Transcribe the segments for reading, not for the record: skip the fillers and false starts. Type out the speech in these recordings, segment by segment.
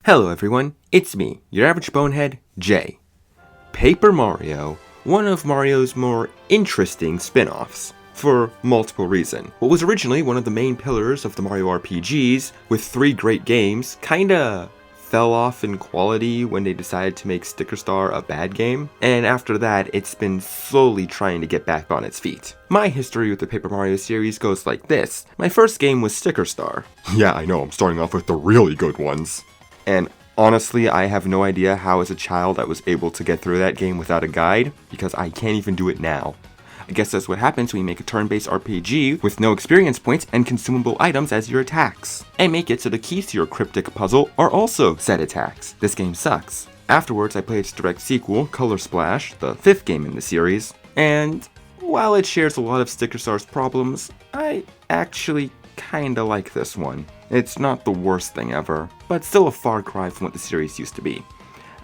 Hello everyone, it's me, your average bonehead, Jay. Paper Mario, one of Mario's more interesting spin-offs, for multiple reasons. What was originally one of the main pillars of the Mario RPGs, with 3 great games, kinda fell off in quality when they decided to make Sticker Star a bad game, and after that, it's been slowly trying to get back on its feet. My history with the Paper Mario series goes like this. My first game was Sticker Star. Yeah, I know, I'm starting off with the really good ones. And honestly, I have no idea how as a child I was able to get through that game without a guide, because I can't even do it now. I guess that's what happens when you make a turn-based RPG with no experience points and consumable items as your attacks. And make it so the keys to your cryptic puzzle are also set attacks. This game sucks. Afterwards, I played its direct sequel, Color Splash, the 5th game in the series, and while it shares a lot of Sticker Star's problems, I actually kinda like this one. It's not the worst thing ever, but still a far cry from what the series used to be.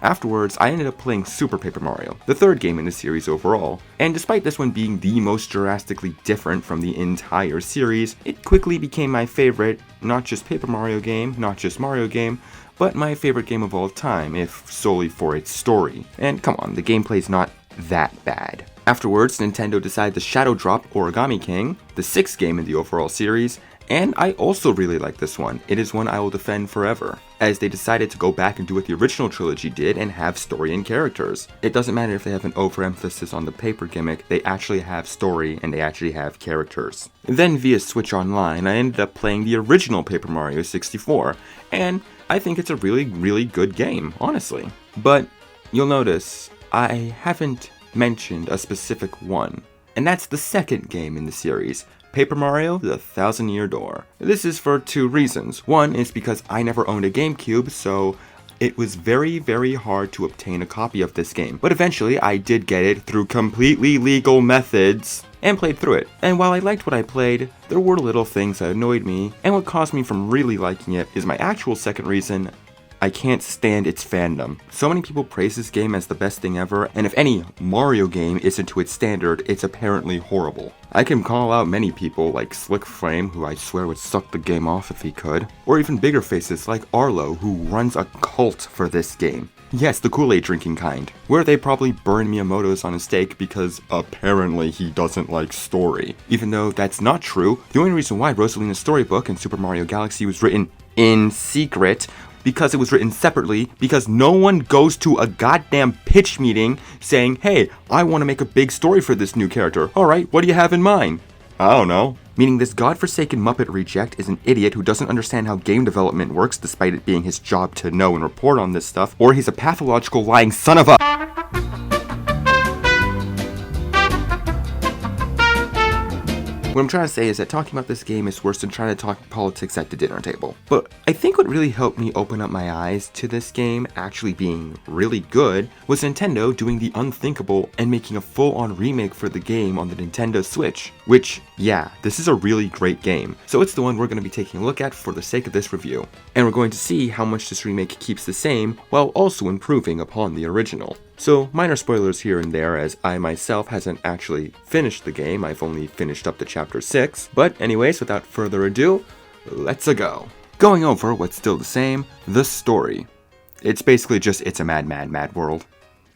Afterwards, I ended up playing Super Paper Mario, the 3rd game in the series overall, and despite this one being the most drastically different from the entire series, it quickly became my favorite, not just Paper Mario game, not just Mario game, but my favorite game of all time, if solely for its story. And come on, the gameplay's not that bad. Afterwards, Nintendo decided to shadow drop Origami King, the 6th game in the overall series, and I also really like this one. It is one I will defend forever, as they decided to go back and do what the original trilogy did and have story and characters. It doesn't matter if they have an overemphasis on the paper gimmick, they actually have story and they actually have characters. Then via Switch Online, I ended up playing the original Paper Mario 64, and I think it's a really good game, honestly. But you'll notice, I haven't mentioned a specific one, and that's the 2nd game in the series, Paper Mario, the Thousand Year Door. This is for 2 reasons. One is because I never owned a GameCube, so it was very hard to obtain a copy of this game. But eventually, I did get it through completely legal methods, and played through it. And while I liked what I played, there were little things that annoyed me, and what caused me from really liking it is my actual second reason. I can't stand its fandom. So many people praise this game as the best thing ever, and if any Mario game isn't to its standard, it's apparently horrible. I can call out many people like Slick Frame, who I swear would suck the game off if he could, or even bigger faces like Arlo, who runs a cult for this game. Yes, the Kool-Aid drinking kind, where they probably burn Miyamoto's on a stake because apparently he doesn't like story. Even though that's not true, the only reason why Rosalina's storybook in Super Mario Galaxy was written in secret because it was written separately, because no one goes to a goddamn pitch meeting saying, hey, I want to make a big story for this new character. Alright, what do you have in mind? I don't know. Meaning this godforsaken Muppet reject is an idiot who doesn't understand how game development works despite it being his job to know and report on this stuff, or he's a pathological lying son of a— What I'm trying to say is that talking about this game is worse than trying to talk politics at the dinner table. But I think what really helped me open up my eyes to this game actually being really good was Nintendo doing the unthinkable and making a full-on remake for the game on the Nintendo Switch. Which, yeah, this is a really great game. So it's the one we're going to be taking a look at for the sake of this review. And we're going to see how much this remake keeps the same while also improving upon the original. So, minor spoilers here and there, as I myself hasn't actually finished the game. I've only finished up to Chapter 6. But anyways, without further ado, let's-a go. Going over what's still the same, the story. It's basically just it's a mad world.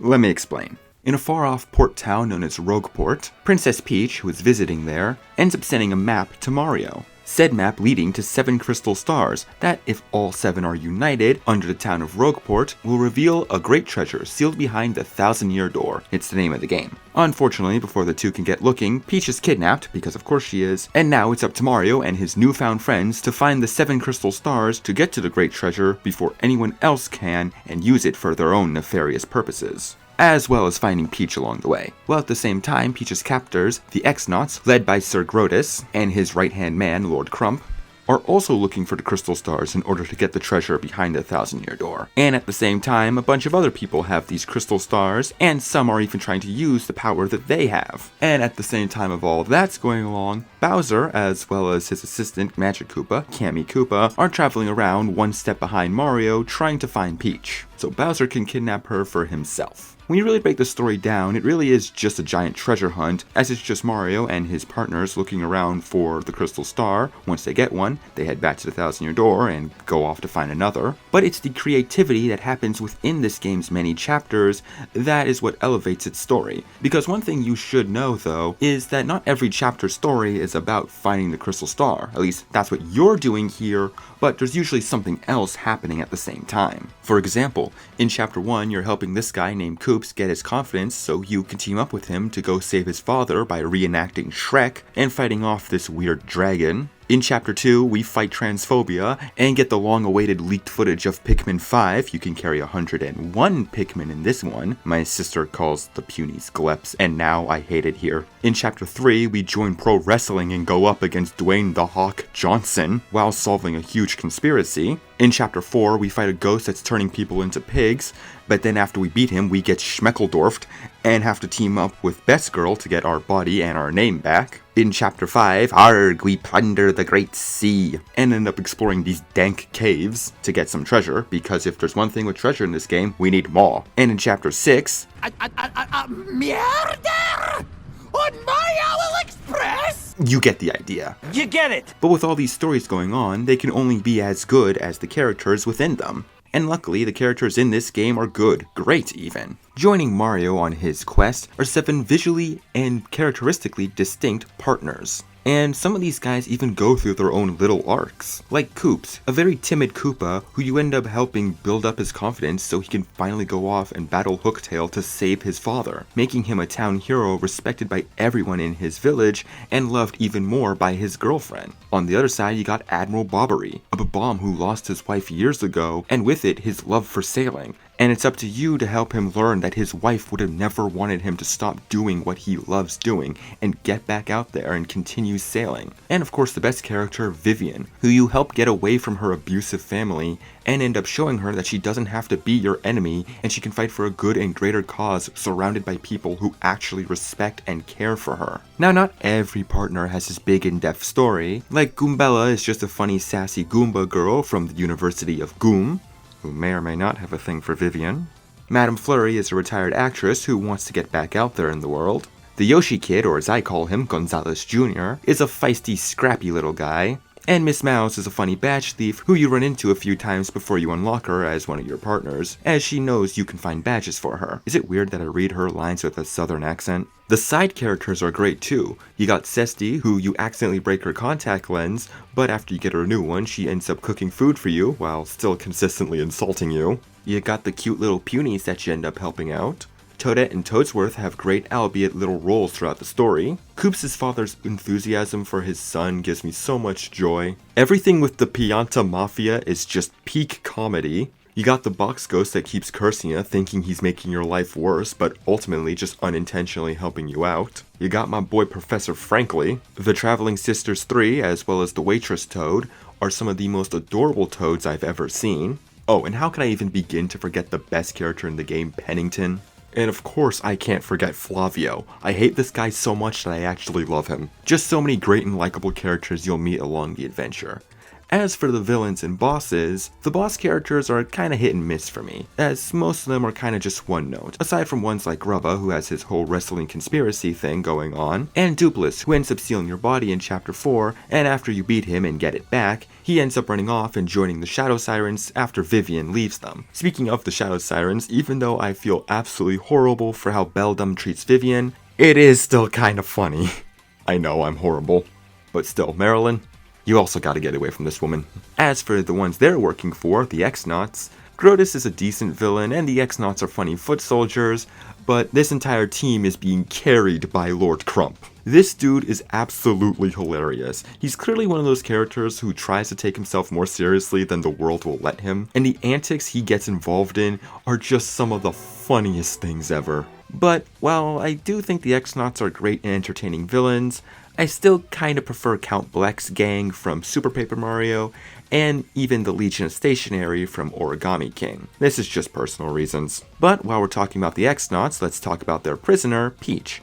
Let me explain. In a far-off port town known as Rogueport, Princess Peach, who is visiting there, ends up sending a map to Mario. Said map leading to 7 crystal stars that, if all 7 are united under the town of Rogueport, will reveal a great treasure sealed behind the Thousand Year Door. It's the name of the game. Unfortunately, before the two can get looking, Peach is kidnapped, because of course she is, and now it's up to Mario and his newfound friends to find the 7 crystal stars to get to the great treasure before anyone else can and use it for their own nefarious purposes, as well as finding Peach along the way. While at the same time, Peach's captors, the X-Nauts, led by Sir Grotus, and his right-hand man, Lord Crump, are also looking for the crystal stars in order to get the treasure behind the Thousand Year Door. And at the same time, a bunch of other people have these crystal stars, and some are even trying to use the power that they have. And at the same time of all of that's going along, Bowser, as well as his assistant Magic Koopa, Kammy Koopa, are traveling around one step behind Mario trying to find Peach, so Bowser can kidnap her for himself. When you really break the story down, it really is just a giant treasure hunt, as it's just Mario and his partners looking around for the crystal star. Once they get one, they head back to the Thousand-Year Door and go off to find another. But it's the creativity that happens within this game's many chapters that is what elevates its story. Because one thing you should know, though, is that not every chapter story is about finding the crystal star. At least that's what you're doing here, but there's usually something else happening at the same time. For example, in chapter 1, you're helping this guy named Koops get his confidence so you can team up with him to go save his father by reenacting Shrek and fighting off this weird dragon. In Chapter 2, we fight transphobia and get the long-awaited leaked footage of Pikmin 5. You can carry 101 Pikmin in this one. My sister calls the punies gleps, and now I hate it here. In Chapter 3, we join pro wrestling and go up against Dwayne "The Hawk" Johnson while solving a huge conspiracy. In Chapter 4, we fight a ghost that's turning people into pigs, but then after we beat him, we get schmeckeldorfed and have to team up with Best Girl to get our body and our name back. In Chapter 5, arg, we plunder the Great Sea, and end up exploring these dank caves to get some treasure, because if there's one thing with treasure in this game, we need more. And in Chapter 6... Murder! On my Owl Express! You get the idea. You get it! But with all these stories going on, they can only be as good as the characters within them. And luckily, the characters in this game are good, great even. Joining Mario on his quest are 7 visually and characteristically distinct partners. And some of these guys even go through their own little arcs. Like Koops, a very timid Koopa who you end up helping build up his confidence so he can finally go off and battle Hooktail to save his father, making him a town hero respected by everyone in his village and loved even more by his girlfriend. On the other side, you got Admiral Bobbery, a Babam who lost his wife years ago, and with it, his love for sailing. And it's up to you to help him learn that his wife would have never wanted him to stop doing what he loves doing and get back out there and continue sailing. And of course the best character, Vivian, who you help get away from her abusive family and end up showing her that she doesn't have to be your enemy and she can fight for a good and greater cause surrounded by people who actually respect and care for her. Now, not every partner has this big in-depth story. Like Goombella is just a funny sassy Goomba girl from the University of Goom, who may or may not have a thing for Vivian. Madame Flurry is a retired actress who wants to get back out there in the world. The Yoshi Kid, or as I call him, Gonzalez Jr., is a feisty, scrappy little guy. And Miss Mouse is a funny badge thief who you run into a few times before you unlock her as one of your partners, as she knows you can find badges for her. Is it weird that I read her lines with a southern accent? The side characters are great too. You got Cesti, who you accidentally break her contact lens, but after you get her a new one, she ends up cooking food for you, while still consistently insulting you. You got the cute little punies that you end up helping out. Toadette and Toadsworth have great, albeit little roles throughout the story. Koops' father's enthusiasm for his son gives me so much joy. Everything with the Pianta Mafia is just peak comedy. You got the box ghost that keeps cursing you, thinking he's making your life worse, but ultimately just unintentionally helping you out. You got my boy Professor Frankly. The Traveling Sisters 3, as well as the Waitress Toad, are some of the most adorable toads I've ever seen. Oh, and how can I even begin to forget the best character in the game, Pennington? And of course, I can't forget Flavio. I hate this guy so much that I actually love him. Just so many great and likable characters you'll meet along the adventure. As for the villains and bosses, the boss characters are kinda hit and miss for me, as most of them are kinda just one note, aside from ones like Grubba, who has his whole wrestling conspiracy thing going on, and Dupless, who ends up stealing your body in Chapter 4, and after you beat him and get it back, he ends up running off and joining the Shadow Sirens after Vivian leaves them. Speaking of the Shadow Sirens, even though I feel absolutely horrible for how Beldum treats Vivian, it is still kinda funny. I know I'm horrible, but still, Marilyn, you also gotta get away from this woman. As for the ones they're working for, the X-Nauts, Grotus is a decent villain and the X-Nauts are funny foot soldiers, but this entire team is being carried by Lord Crump. This dude is absolutely hilarious. He's clearly one of those characters who tries to take himself more seriously than the world will let him, and the antics he gets involved in are just some of the funniest things ever. But while I do think the X-Nauts are great and entertaining villains, I still kinda prefer Count Bleck's gang from Super Paper Mario, and even the Legion of Stationery from Origami King. This is just personal reasons. But while we're talking about the X-Nauts, let's talk about their prisoner, Peach.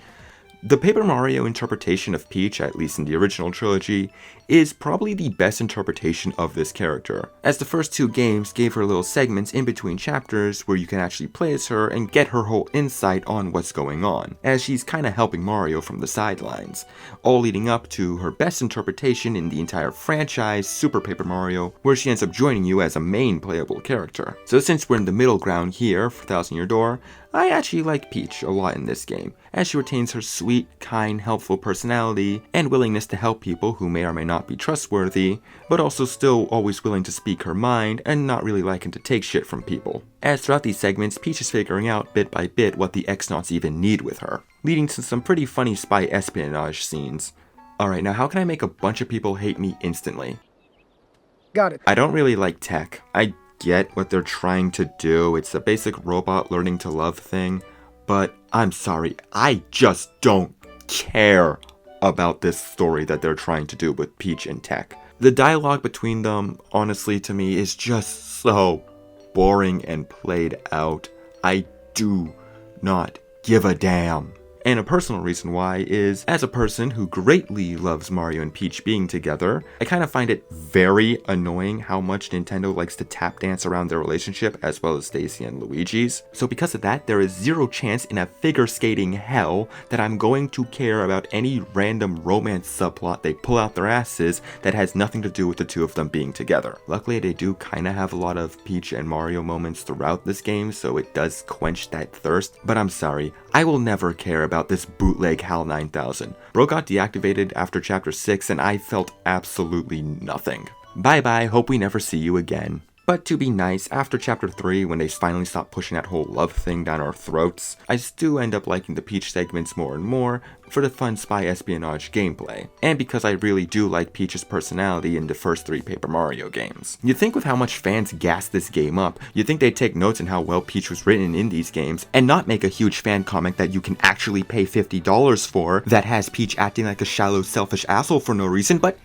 The Paper Mario interpretation of Peach, at least in the original trilogy, is probably the best interpretation of this character, as the first 2 games gave her little segments in between chapters where you can actually play as her and get her whole insight on what's going on, as she's kinda helping Mario from the sidelines, all leading up to her best interpretation in the entire franchise, Super Paper Mario, where she ends up joining you as a main playable character. So since we're in the middle ground here for Thousand Year Door, I actually like Peach a lot in this game, as she retains her sweet, kind, helpful personality and willingness to help people who may or may not be trustworthy, but also still always willing to speak her mind and not really liking to take shit from people. As throughout these segments, Peach is figuring out bit by bit what the X-Nauts even need with her, leading to some pretty funny spy espionage scenes. Alright, now how can I make a bunch of people hate me instantly? Got it. I don't really like tech. I get what they're trying to do, it's a basic robot learning to love thing, but I'm sorry, I just don't care about this story that they're trying to do with Peach and Tech. The dialogue between them, honestly, to me, is just so boring and played out. I do not give a damn. And a personal reason why is, as a person who greatly loves Mario and Peach being together, I kind of find it very annoying how much Nintendo likes to tap dance around their relationship, as well as Daisy and Luigi's. So because of that, there is zero chance in a figure skating hell that I'm going to care about any random romance subplot they pull out their asses that has nothing to do with the 2 of them being together. Luckily, they do kind of have a lot of Peach and Mario moments throughout this game, so it does quench that thirst, but I'm sorry, I will never care about this bootleg HAL 9000. Bro got deactivated after chapter 6 and I felt absolutely nothing. Bye bye, hope we never see you again. But to be nice, after chapter 3, when they finally stopped pushing that whole love thing down our throats, I do end up liking the Peach segments more and more for the fun spy espionage gameplay, and because I really do like Peach's personality in the first 3 Paper Mario games. You'd think with how much fans gassed this game up, you'd think they'd take notes on how well Peach was written in these games, and not make a huge fan comic that you can actually pay $50 for that has Peach acting like a shallow, selfish asshole for no reason, but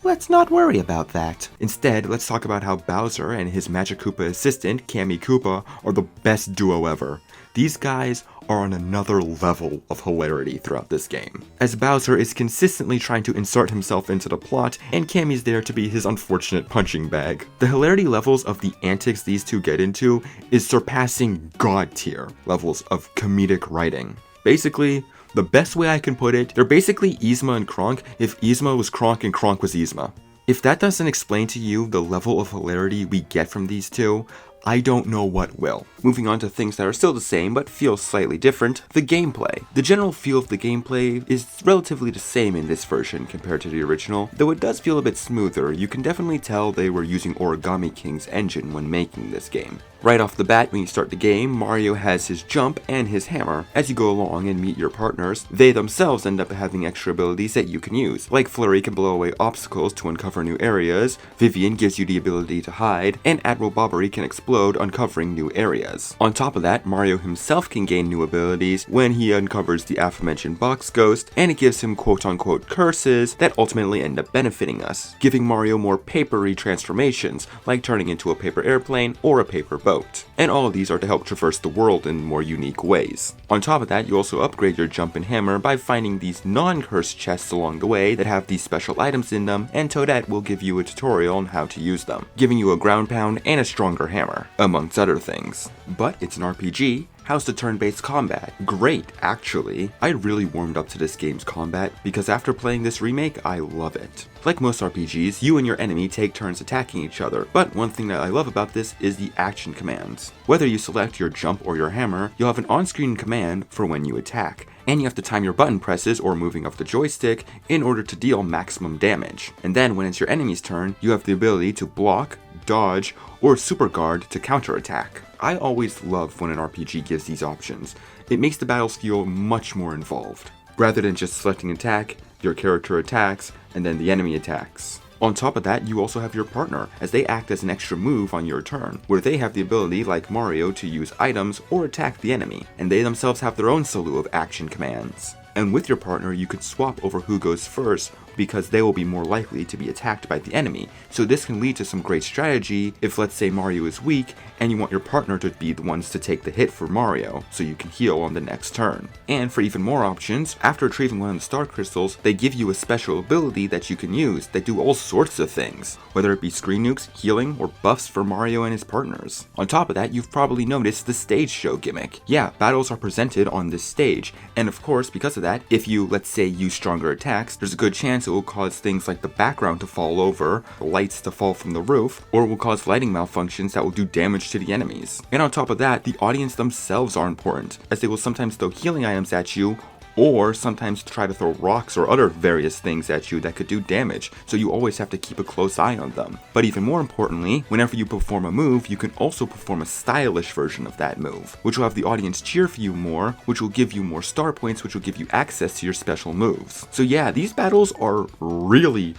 let's not worry about that. Instead, let's talk about how Bowser and his Magic Koopa assistant, Kammy Koopa, are the best duo ever. These guys are on another level of hilarity throughout this game, as Bowser is consistently trying to insert himself into the plot, and Kammy's there to be his unfortunate punching bag. The hilarity levels of the antics these 2 get into is surpassing god tier levels of comedic writing. Basically, the best way I can put it, they're basically Yzma and Kronk if Yzma was Kronk and Kronk was Yzma. If that doesn't explain to you the level of hilarity we get from these 2, I don't know what will. Moving on to things that are still the same but feel slightly different, the gameplay. The general feel of the gameplay is relatively the same in this version compared to the original, though it does feel a bit smoother. You can definitely tell they were using Origami King's engine when making this game. Right off the bat, when you start the game, Mario has his jump and his hammer. As you go along and meet your partners, they themselves end up having extra abilities that you can use. Like Flurry can blow away obstacles to uncover new areas, Vivian gives you the ability to hide, and Admiral Bobbery can explode, uncovering new areas. On top of that, Mario himself can gain new abilities when he uncovers the aforementioned box ghost, and it gives him quote-unquote curses that ultimately end up benefiting us, giving Mario more papery transformations, like turning into a paper airplane or a paper boat. And all of these are to help traverse the world in more unique ways. On top of that, you also upgrade your jump and hammer by finding these non-cursed chests along the way that have these special items in them, and Toadette will give you a tutorial on how to use them, giving you a ground pound and a stronger hammer, amongst other things. But it's an RPG. How's the turn-based combat? Great, actually. I really warmed up to this game's combat because after playing this remake, I love it. Like most RPGs, you and your enemy take turns attacking each other, but one thing that I love about this is the action commands. Whether you select your jump or your hammer, you'll have an on-screen command for when you attack, and you have to time your button presses or moving of the joystick in order to deal maximum damage. And then when it's your enemy's turn, you have the ability to block, dodge, or super guard to counterattack. I always love when an RPG gives these options. It makes the battles feel much more involved. Rather than just selecting attack, your character attacks, and then the enemy attacks. On top of that, you also have your partner, as they act as an extra move on your turn, where they have the ability, like Mario, to use items or attack the enemy, and they themselves have their own slew of action commands. And with your partner, you could swap over who goes first because they will be more likely to be attacked by the enemy. So this can lead to some great strategy if, let's say, Mario is weak and you want your partner to be the ones to take the hit for Mario, so you can heal on the next turn. And for even more options, after retrieving one of the star crystals, they give you a special ability that you can use that do all sorts of things, whether it be screen nukes, healing, or buffs for Mario and his partners. On top of that, you've probably noticed the stage show gimmick. Yeah, battles are presented on this stage, and of course, because of that, if you, let's say, use stronger attacks, there's a good chance it will cause things like the background to fall over, the lights to fall from the roof, or will cause lighting malfunctions that will do damage to the enemies. And on top of that, the audience themselves are important, as they will sometimes throw healing items at you, or sometimes try to throw rocks or other various things at you that could do damage, so you always have to keep a close eye on them. But even more importantly, whenever you perform a move, you can also perform a stylish version of that move, which will have the audience cheer for you more, which will give you more star points, which will give you access to your special moves. So yeah, these battles are really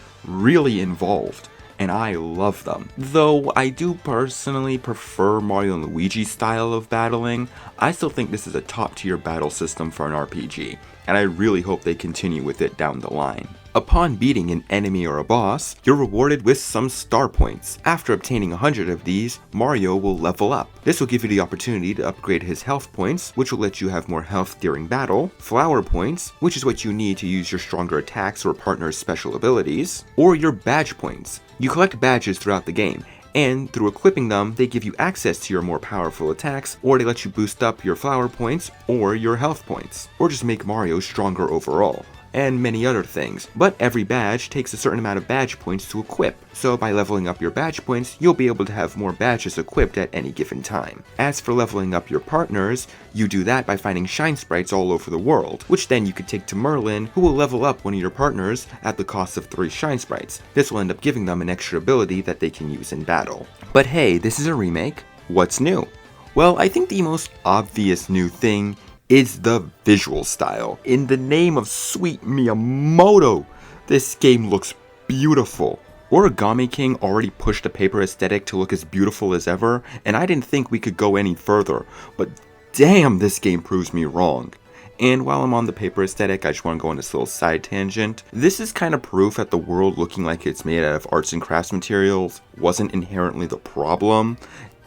involved, and I love them. Though I do personally prefer Mario and Luigi's style of battling, I still think this is a top tier battle system for an RPG, and I really hope they continue with it down the line. Upon beating an enemy or a boss, you're rewarded with some star points. After obtaining 100 of these, Mario will level up. This will give you the opportunity to upgrade his health points, which will let you have more health during battle, flower points, which is what you need to use your stronger attacks or partner's special abilities, or your badge points. You collect badges throughout the game, and through equipping them, they give you access to your more powerful attacks, or they let you boost up your flower points or your health points, or just make Mario stronger overall, and many other things. But every badge takes a certain amount of badge points to equip, so by leveling up your badge points, you'll be able to have more badges equipped at any given time. As for leveling up your partners, you do that by finding shine sprites all over the world, which then you could take to Merlin, who will level up one of your partners at the cost of 3 shine sprites. This will end up giving them an extra ability that they can use in battle. But hey, this is a remake. What's new? Well, I think the most obvious new thing is the visual style. In the name of sweet Miyamoto, this game looks beautiful. Origami King already pushed the paper aesthetic to look as beautiful as ever, and I didn't think we could go any further, but damn, this game proves me wrong. And while I'm on the paper aesthetic, I just want to go on this little side tangent. This is kind of proof that the world looking like it's made out of arts and crafts materials wasn't inherently the problem.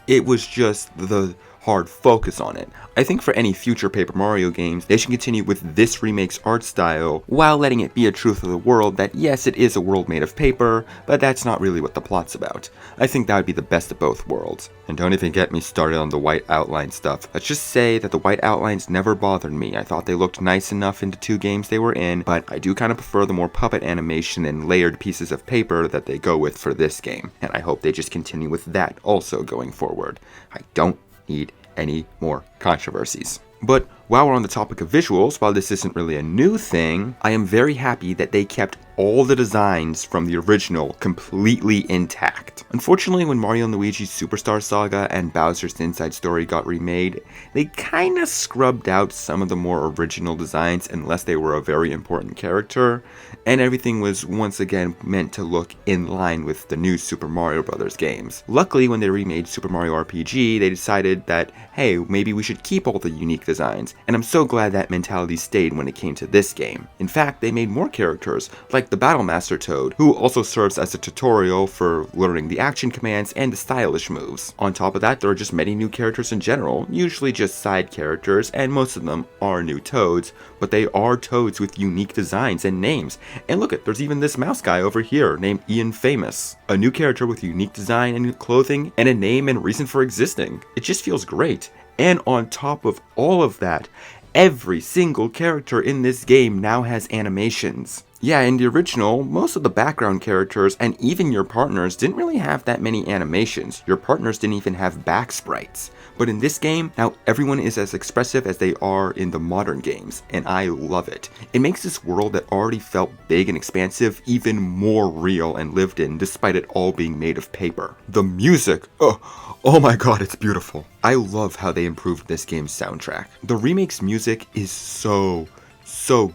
It was just the hard focus on it. I think for any future Paper Mario games, they should continue with this remake's art style, while letting it be a truth of the world that yes, it is a world made of paper, but that's not really what the plot's about. I think that would be the best of both worlds. And don't even get me started on the white outline stuff. Let's just say that the white outlines never bothered me. I thought they looked nice enough in the 2 games they were in, but I do kind of prefer the more puppet animation and layered pieces of paper that they go with for this game, and I hope they just continue with that also going forward. I don't need any more controversies. But while we're on the topic of visuals, while this isn't really a new thing, I am very happy that they kept all the designs from the original completely intact. Unfortunately, when Mario & Luigi's Superstar Saga and Bowser's Inside Story got remade, they kinda scrubbed out some of the more original designs unless they were a very important character, and everything was once again meant to look in line with the new Super Mario Bros. Games. Luckily, when they remade Super Mario RPG, they decided that, hey, maybe we should keep all the unique designs, and I'm so glad that mentality stayed when it came to this game. In fact, they made more characters, like the Battle Master Toad, who also serves as a tutorial for learning the action commands and the stylish moves. On top of that, there are just many new characters in general, usually just side characters, and most of them are new Toads, but they are Toads with unique designs and names. And look, there's even this mouse guy over here named Ian Famous, a new character with unique design and new clothing and a name and reason for existing. It just feels great. And on top of all of that, every single character in this game now has animations. Yeah, in the original, most of the background characters and even your partners didn't really have that many animations. Your partners didn't even have back sprites. But in this game, now everyone is as expressive as they are in the modern games, and I love it. It makes this world that already felt big and expansive even more real and lived in, despite it all being made of paper. The music, oh my god, it's beautiful. I love how they improved this game's soundtrack. The remake's music is so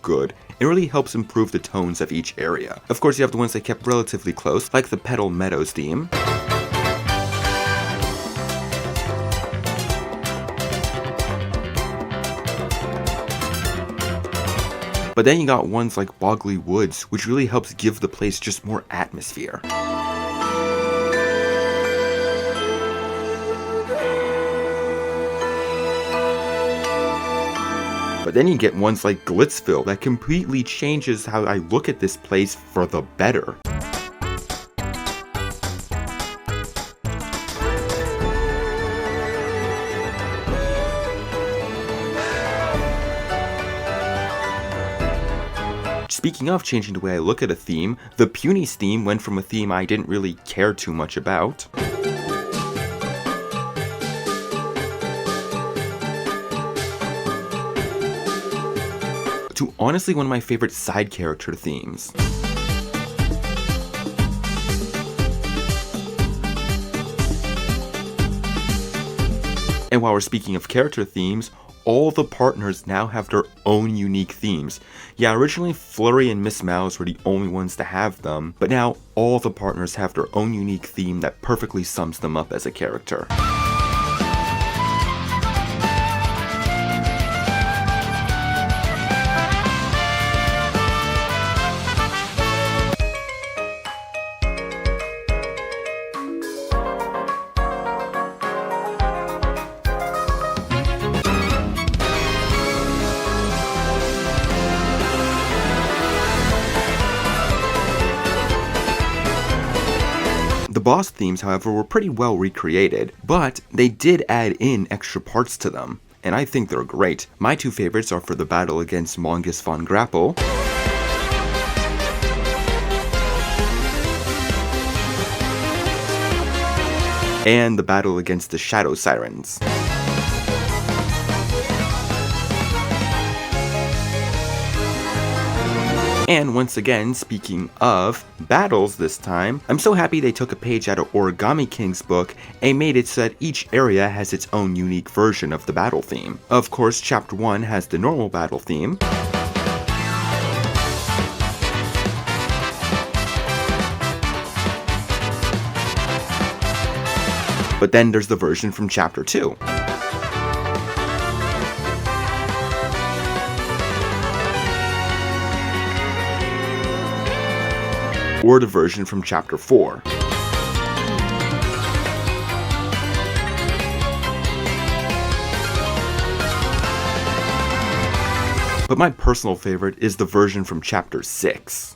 good. It really helps improve the tones of each area. Of course, you have the ones they kept relatively close, like the Petal Meadows theme. But then you got ones like Boggly Woods, which really helps give the place just more atmosphere. But then you get ones like Glitzville that completely changes how I look at this place for the better. Speaking of changing the way I look at a theme, the Punies theme went from a theme I didn't really care too much about to honestly one of my favorite side character themes. And while we're speaking of character themes, all the partners now have their own unique themes. Yeah, originally Flurry and Miss Mouse were the only ones to have them, but now all the partners have their own unique theme that perfectly sums them up as a character. The boss themes, however, were pretty well recreated, but they did add in extra parts to them, and I think they're great. My two favorites are for the battle against Mongus von Grapple and the battle against the Shadow Sirens. And once again, speaking of battles this time, I'm so happy they took a page out of Origami King's book and made it so that each area has its own unique version of the battle theme. Of course, Chapter 1 has the normal battle theme, but then there's the version from Chapter 2. Or the version from Chapter 4. But my personal favorite is the version from Chapter 6.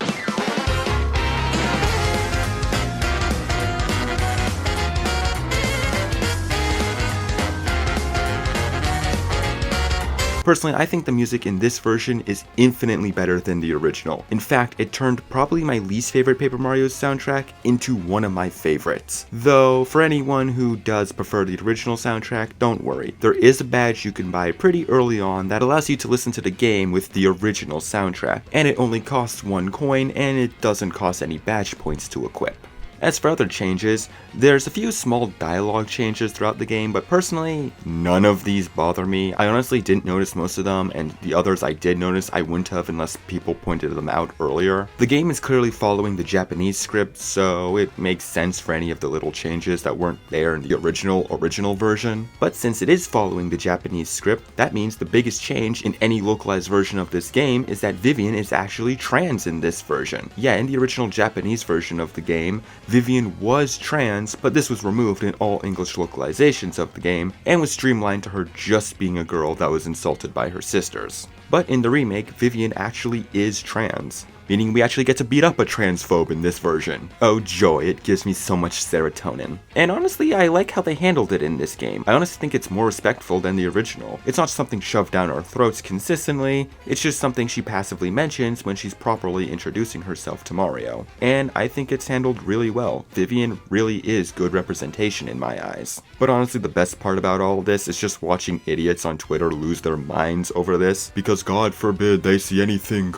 Personally, I think the music in this version is infinitely better than the original. In fact, it turned probably my least favorite Paper Mario soundtrack into one of my favorites. Though, for anyone who does prefer the original soundtrack, don't worry. There is a badge you can buy pretty early on that allows you to listen to the game with the original soundtrack, and it only costs 1 coin, and it doesn't cost any badge points to equip. As for other changes, there's a few small dialogue changes throughout the game, but personally, none of these bother me. I honestly didn't notice most of them, and the others I did notice I wouldn't have unless people pointed them out earlier. The game is clearly following the Japanese script, so it makes sense for any of the little changes that weren't there in the original version. But since it is following the Japanese script, that means the biggest change in any localized version of this game is that Vivian is actually trans in this version. Yeah, in the original Japanese version of the game, Vivian was trans, but this was removed in all English localizations of the game, and was streamlined to her just being a girl that was insulted by her sisters. But in the remake, Vivian actually is trans, meaning we actually get to beat up a transphobe in this version. Oh joy, it gives me so much serotonin. And honestly, I like how they handled it in this game. I honestly think it's more respectful than the original. It's not something shoved down our throats consistently, it's just something she passively mentions when she's properly introducing herself to Mario. And I think it's handled really well. Vivian really is good representation in my eyes. But honestly, the best part about all of this is just watching idiots on Twitter lose their minds over this, because God forbid they see anything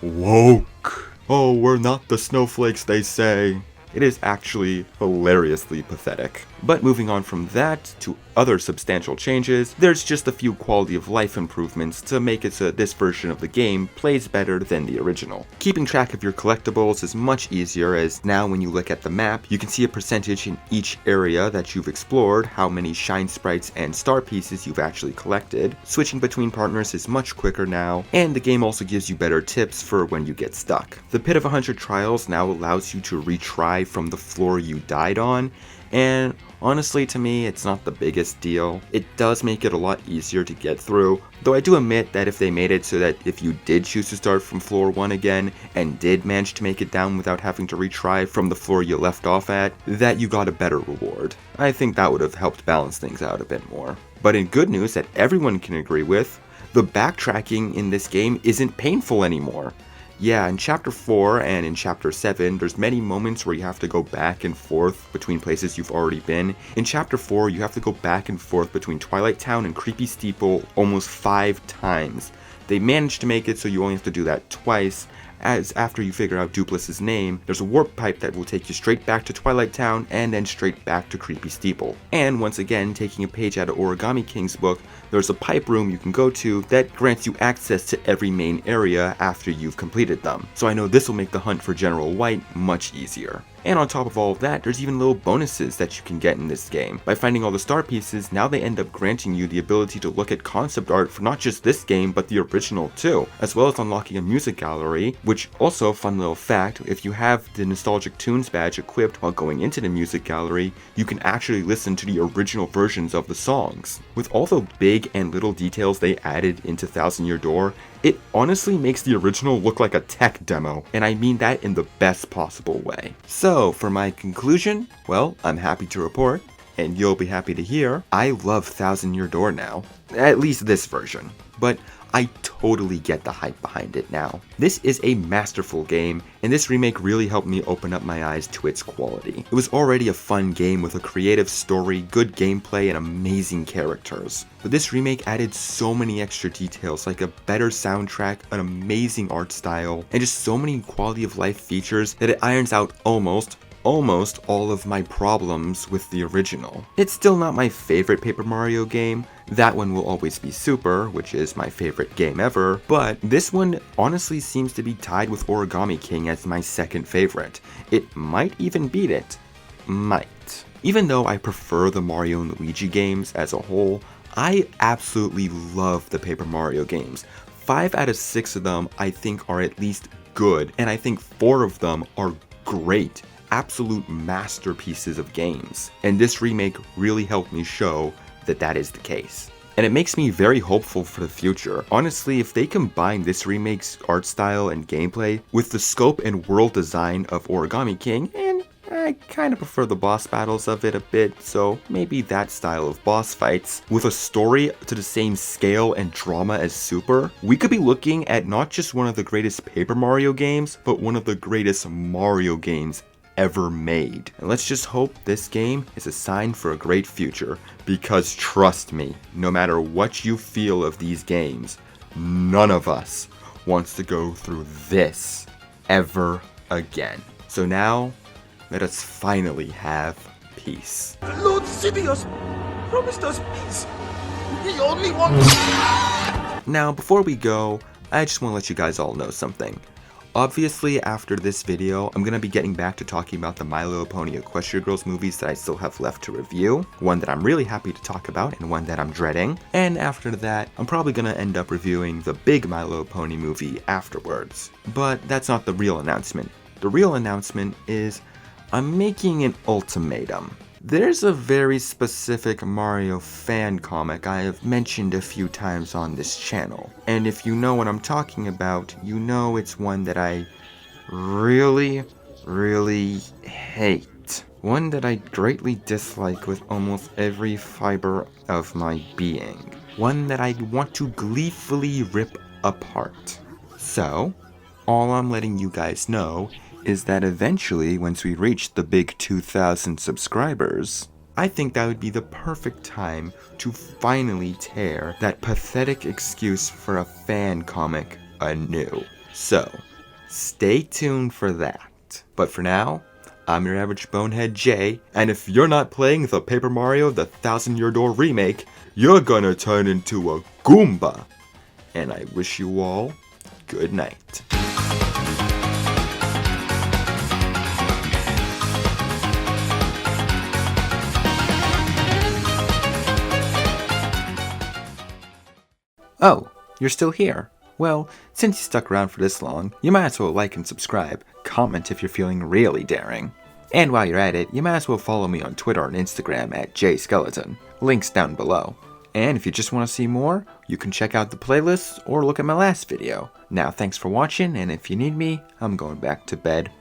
woke. Oh, we're not the snowflakes they say. It is actually hilariously pathetic. But moving on from that to other substantial changes. There's just a few quality of life improvements to make it so that this version of the game plays better than the original. Keeping track of your collectibles is much easier, as now when you look at the map, you can see a percentage in each area that you've explored, how many shine sprites and star pieces you've actually collected. Switching between partners is much quicker now, and the game also gives you better tips for when you get stuck. The Pit of 100 Trials now allows you to retry from the floor you died on, and honestly, to me, it's not the biggest deal. It does make it a lot easier to get through, though I do admit that if they made it so that if you did choose to start from floor 1 again, and did manage to make it down without having to retry from the floor you left off at, that you got a better reward. I think that would have helped balance things out a bit more. But in good news that everyone can agree with, the backtracking in this game isn't painful anymore. Yeah, in Chapter 4 and in Chapter 7, there's many moments where you have to go back and forth between places you've already been. In Chapter 4, you have to go back and forth between Twilight Town and Creepy Steeple almost 5 times. They managed to make it so you only have to do that twice, as after you figure out Dupless's name, there's a warp pipe that will take you straight back to Twilight Town and then straight back to Creepy Steeple. And once again, taking a page out of Origami King's book, there's a pipe room you can go to that grants you access to every main area after you've completed them. So I know this will make the hunt for General White much easier. And on top of all of that, there's even little bonuses that you can get in this game. By finding all the star pieces, now they end up granting you the ability to look at concept art for not just this game, but the original too, as well as unlocking a music gallery, which also, fun little fact, if you have the Nostalgic Tunes badge equipped while going into the music gallery, you can actually listen to the original versions of the songs. With all the big and little details they added into Thousand Year Door, it honestly makes the original look like a tech demo, and I mean that in the best possible way. So, for my conclusion, well, I'm happy to report, and you'll be happy to hear, I love Thousand Year Door now. At least this version. But I totally get the hype behind it now. This is a masterful game, and this remake really helped me open up my eyes to its quality. It was already a fun game with a creative story, good gameplay, and amazing characters. But this remake added so many extra details, like a better soundtrack, an amazing art style, and just so many quality of life features that it irons out almost all of my problems with the original. It's still not my favorite Paper Mario game. That one will always be Super, which is my favorite game ever, but this one honestly seems to be tied with Origami King as my second favorite. It might even beat it. Might. Even though I prefer the Mario and Luigi games as a whole, I absolutely love the Paper Mario games. 5 out of 6 of them I think are at least good, and I think 4 of them are great. Absolute masterpieces of games, and this remake really helped me show that that is the case. And it makes me very hopeful for the future. Honestly, if they combine this remake's art style and gameplay with the scope and world design of Origami King, and I kind of prefer the boss battles of it a bit, so maybe that style of boss fights, with a story to the same scale and drama as Super, we could be looking at not just one of the greatest Paper Mario games, but one of the greatest Mario games ever made. And let's just hope this game is a sign for a great future, because trust me, no matter what you feel of these games, none of us wants to go through this ever again. So now, let us finally have peace. Lord Sidious promised us peace. He only wants... Now, before we go, I just want to let you guys all know something. Obviously, after this video, I'm going to be getting back to talking about the My Little Pony Equestria Girls movies that I still have left to review, one that I'm really happy to talk about and one that I'm dreading, and after that, I'm probably going to end up reviewing the big My Little Pony movie afterwards. But that's not the real announcement. The real announcement is I'm making an ultimatum. There's a very specific Mario fan comic I have mentioned a few times on this channel, and if you know what I'm talking about, you know it's one that I really hate. One that I greatly dislike with almost every fiber of my being. One that I want to gleefully rip apart. So, all I'm letting you guys know is that eventually, once we reach the big 2,000 subscribers, I think that would be the perfect time to finally tear that pathetic excuse for a fan comic anew. So, stay tuned for that. But for now, I'm your average bonehead Jay, and if you're not playing the Paper Mario The 1,000-Year Door remake, you're gonna turn into a Goomba. And I wish you all good night. Oh, you're still here. Well, since you stuck around for this long, you might as well like and subscribe, comment if you're feeling really daring. And while you're at it, you might as well follow me on Twitter and Instagram at jayskeletyn. Links down below. And if you just want to see more, you can check out the playlists or look at my last video. Now thanks for watching, and if you need me, I'm going back to bed